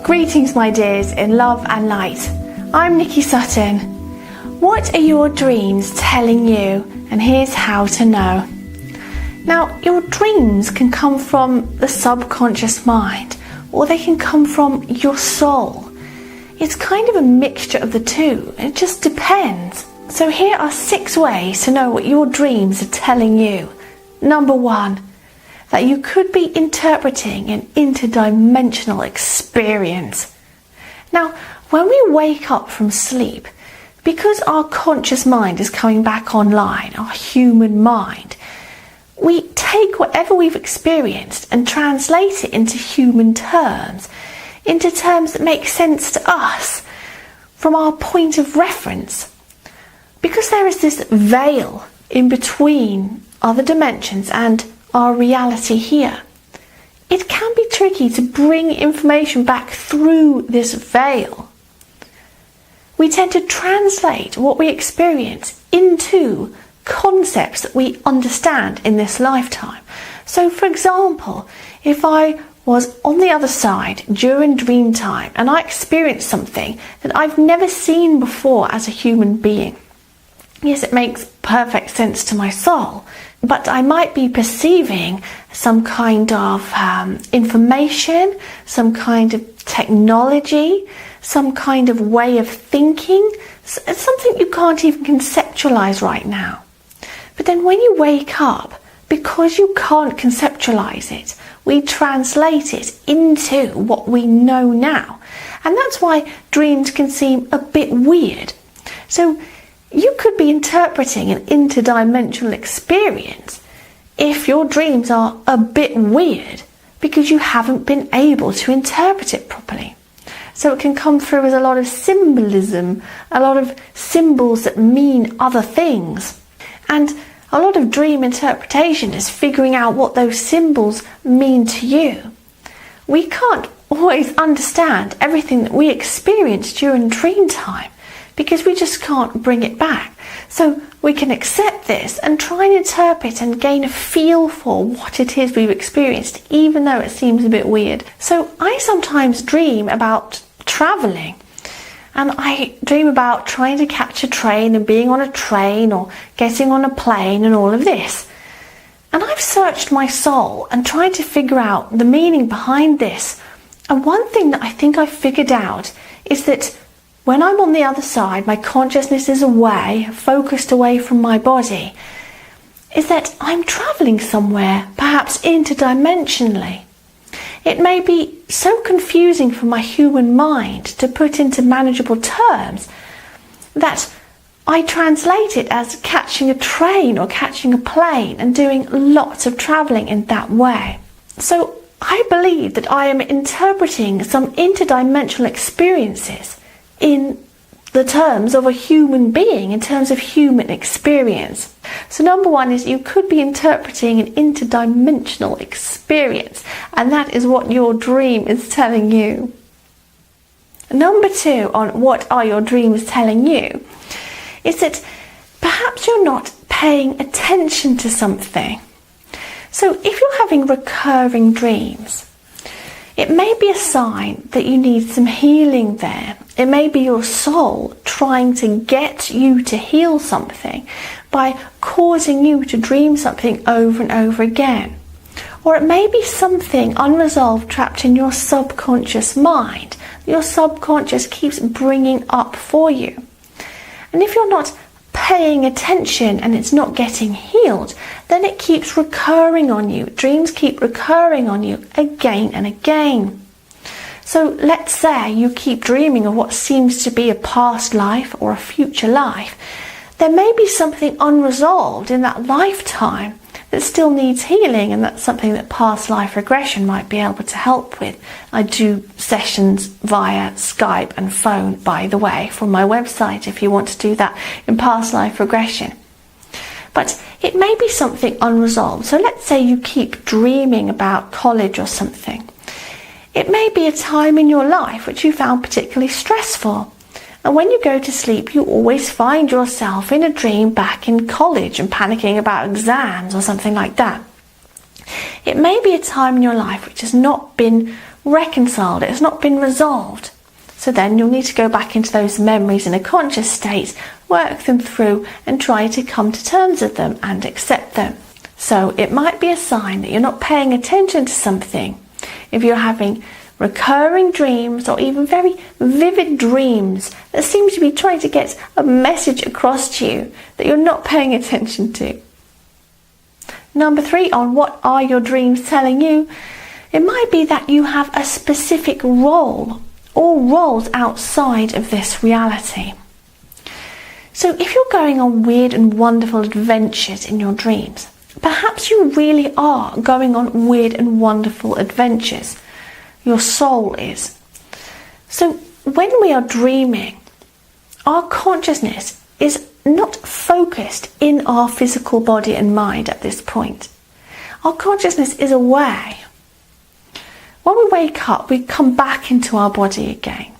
Greetings, my dears, in love and light. I'm Nikki Sutton. What are your dreams telling you? And here's how to know. Now, your dreams can come from the subconscious mind, or they can come from your soul. It's kind of a mixture of the two. It just depends. So here are 6 ways to know what your dreams are telling you. Number 1, that you could be interpreting an interdimensional experience. Now, when we wake up from sleep, because our conscious mind is coming back online, our human mind, we take whatever we've experienced and translate it into human terms, into terms that make sense to us from our point of reference. Because there is this veil in between other dimensions and our reality here, it can be tricky to bring information back through this veil. We tend to translate what we experience into concepts that we understand in this lifetime. So, for example, if I was on the other side during dream time and I experienced something that I've never seen before as a human being, yes, it makes perfect sense to my soul, but I might be perceiving some kind of information, some kind of technology, some kind of way of thinking, something you can't even conceptualize right now. But then when you wake up, because you can't conceptualize it, we translate it into what we know now. And that's why dreams can seem a bit weird. So you could be interpreting an interdimensional experience if your dreams are a bit weird because you haven't been able to interpret it properly. So it can come through as a lot of symbolism, a lot of symbols that mean other things. And a lot of dream interpretation is figuring out what those symbols mean to you. We can't always understand everything that we experience during dream time, because we just can't bring it back. So we can accept this and try and interpret and gain a feel for what it is we've experienced, even though it seems a bit weird. So I sometimes dream about travelling, and I dream about trying to catch a train and being on a train or getting on a plane and all of this. And I've searched my soul and tried to figure out the meaning behind this. And one thing that I think I've figured out is that when I'm on the other side, my consciousness is away, focused away from my body, is that I'm travelling somewhere, perhaps interdimensionally. It may be so confusing for my human mind to put into manageable terms that I translate it as catching a train or catching a plane and doing lots of travelling in that way. So I believe that I am interpreting some interdimensional experiences in the terms of a human being, in terms of human experience. So number 1 is you could be interpreting an interdimensional experience, and that is what your dream is telling you. Number 2 on what are your dreams telling you is that perhaps you're not paying attention to something. So if you're having recurring dreams, it may be a sign that you need some healing there. It may be your soul trying to get you to heal something by causing you to dream something over and over again. Or it may be something unresolved trapped in your subconscious mind. Your subconscious keeps bringing up for you. And if you're not paying attention and it's not getting healed, then it keeps recurring on you. Dreams keep recurring on you again and again. So let's say you keep dreaming of what seems to be a past life or a future life. There may be something unresolved in that lifetime that still needs healing, and that's something that past life regression might be able to help with. I do sessions via Skype and phone, by the way, from my website if you want to do that in past life regression. But it may be something unresolved. So let's say you keep dreaming about college or something. It may be a time in your life which you found particularly stressful. And when you go to sleep, you always find yourself in a dream back in college and panicking about exams or something like that. It may be a time in your life which has not been reconciled, it's not been resolved. So then you'll need to go back into those memories in a conscious state, work them through and try to come to terms with them and accept them. So it might be a sign that you're not paying attention to something. If you're having recurring dreams or even very vivid dreams that seem to be trying to get a message across to you that you're not paying attention to. Number 3, on what are your dreams telling you? It might be that you have a specific role or roles outside of this reality. So if you're going on weird and wonderful adventures in your dreams, perhaps you really are going on weird and wonderful adventures. Your soul is. So when we are dreaming, our consciousness is not focused in our physical body and mind at this point. Our consciousness is away. When we wake up, we come back into our body again.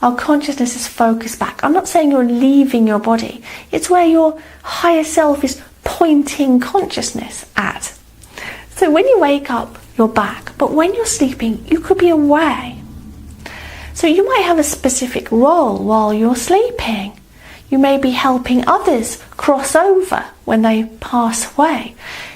Our consciousness is focused back. I'm not saying you're leaving your body. It's where your higher self is pointing consciousness at. So when you wake up, you're back. But when you're sleeping, you could be away. So you might have a specific role while you're sleeping. You may be helping others cross over when they pass away.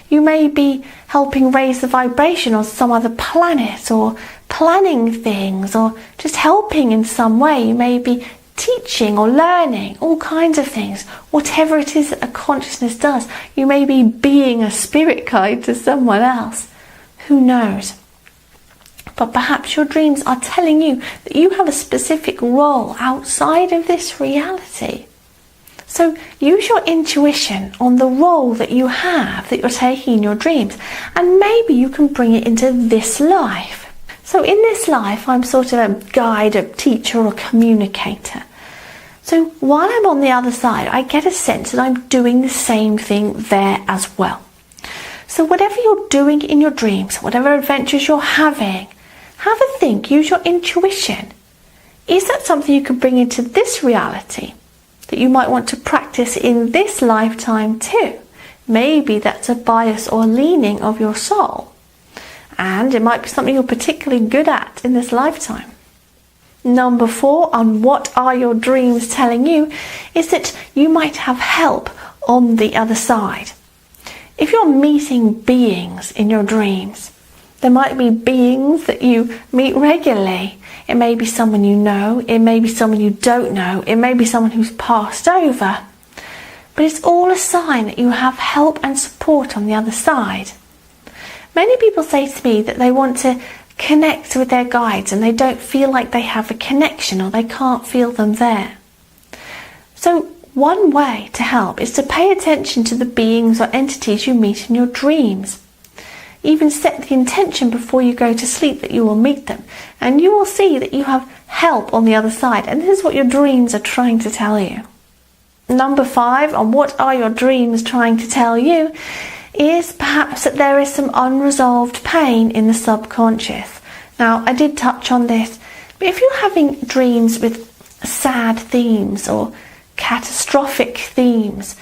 You may be helping raise the vibration on some other planet, or planning things, or just helping in some way. You may be teaching or learning, all kinds of things. Whatever it is that a consciousness does, you may be being a spirit guide to someone else. Who knows? But perhaps your dreams are telling you that you have a specific role outside of this reality. So use your intuition on the role that you have, that you're taking in your dreams, and maybe you can bring it into this life. So in this life, I'm sort of a guide, a teacher, or communicator. So while I'm on the other side, I get a sense that I'm doing the same thing there as well. So whatever you're doing in your dreams, whatever adventures you're having, have a think, use your intuition. Is that something you can bring into this reality that you might want to practice in this lifetime too? Maybe that's a bias or leaning of your soul. And it might be something you're particularly good at in this lifetime. Number 4, on what are your dreams telling you, is that you might have help on the other side. If you're meeting beings in your dreams, there might be beings that you meet regularly. It may be someone you know, it may be someone you don't know, it may be someone who's passed over. But it's all a sign that you have help and support on the other side. Many people say to me that they want to connect with their guides and they don't feel like they have a connection, or they can't feel them there. So one way to help is to pay attention to the beings or entities you meet in your dreams. Even set the intention before you go to sleep that you will meet them, and you will see that you have help on the other side, and this is what your dreams are trying to tell you. Number 5, on what are your dreams trying to tell you, is perhaps that there is some unresolved pain in the subconscious. Now, I did touch on this, but if you're having dreams with sad themes or catastrophic themes,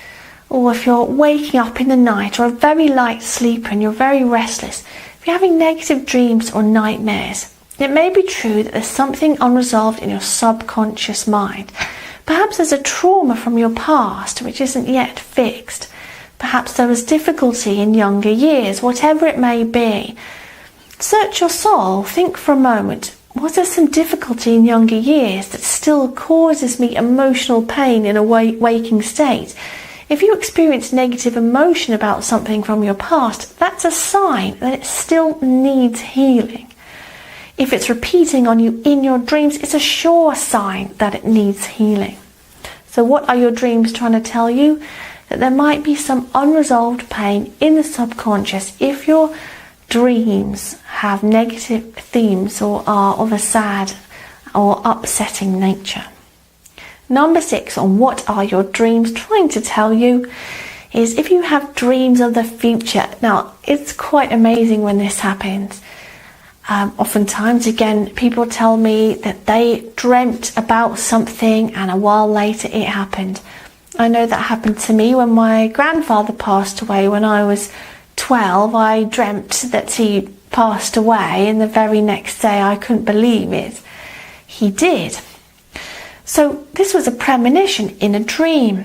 or if you're waking up in the night or a very light sleeper and you're very restless, if you're having negative dreams or nightmares, it may be true that there's something unresolved in your subconscious mind. Perhaps there's a trauma from your past which isn't yet fixed. Perhaps there was difficulty in younger years, whatever it may be. Search your soul, think for a moment, was there some difficulty in younger years that still causes me emotional pain in a waking state? If you experience negative emotion about something from your past, that's a sign that it still needs healing. If it's repeating on you in your dreams, it's a sure sign that it needs healing. So what are your dreams trying to tell you? That there might be some unresolved pain in the subconscious if your dreams have negative themes or are of a sad or upsetting nature. Number 6, on what are your dreams trying to tell you, is if you have dreams of the future. Now, it's quite amazing when this happens. Oftentimes, again, people tell me that they dreamt about something and a while later it happened. I know that happened to me when my grandfather passed away when I was 12. I dreamt that he passed away, and the very next day, I couldn't believe it, he did. So this was a premonition in a dream.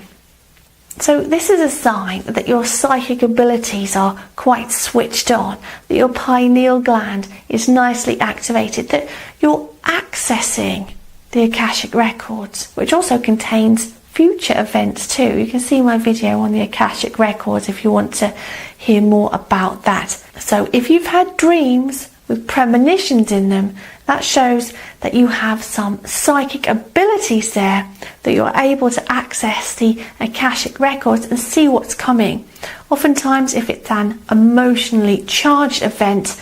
So this is a sign that your psychic abilities are quite switched on, that your pineal gland is nicely activated, that you're accessing the Akashic Records, which also contains future events too. You can see my video on the Akashic Records if you want to hear more about that. So if you've had dreams with premonitions in them, that shows that you have some psychic abilities there, that you're able to access the Akashic Records and see what's coming. Oftentimes, if it's an emotionally charged event,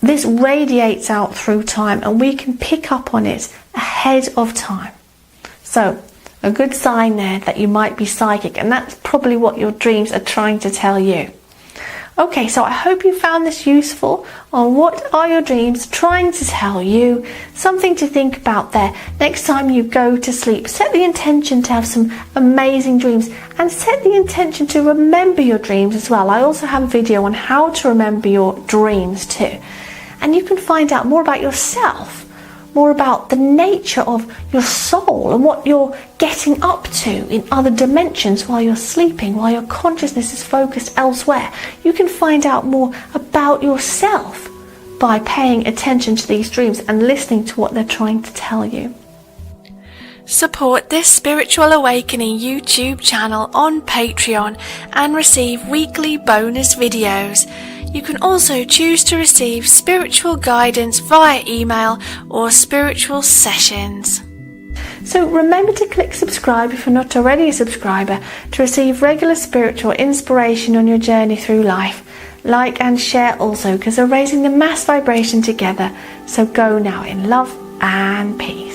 this radiates out through time and we can pick up on it ahead of time. So a good sign there that you might be psychic, and that's probably what your dreams are trying to tell you. Okay, so I hope you found this useful on what are your dreams trying to tell you. Something to think about there. Next time you go to sleep, set the intention to have some amazing dreams, and set the intention to remember your dreams as well. I also have a video on how to remember your dreams too. And you can find out more about yourself, more about the nature of your soul and what you're getting up to in other dimensions while you're sleeping, while your consciousness is focused elsewhere. You can find out more about yourself by paying attention to these dreams and listening to what they're trying to tell you. Support this Spiritual Awakening YouTube channel on Patreon and receive weekly bonus videos. You can also choose to receive spiritual guidance via email or spiritual sessions. So remember to click subscribe if you're not already a subscriber to receive regular spiritual inspiration on your journey through life. Like and share also, because we're raising the mass vibration together. So go now in love and peace.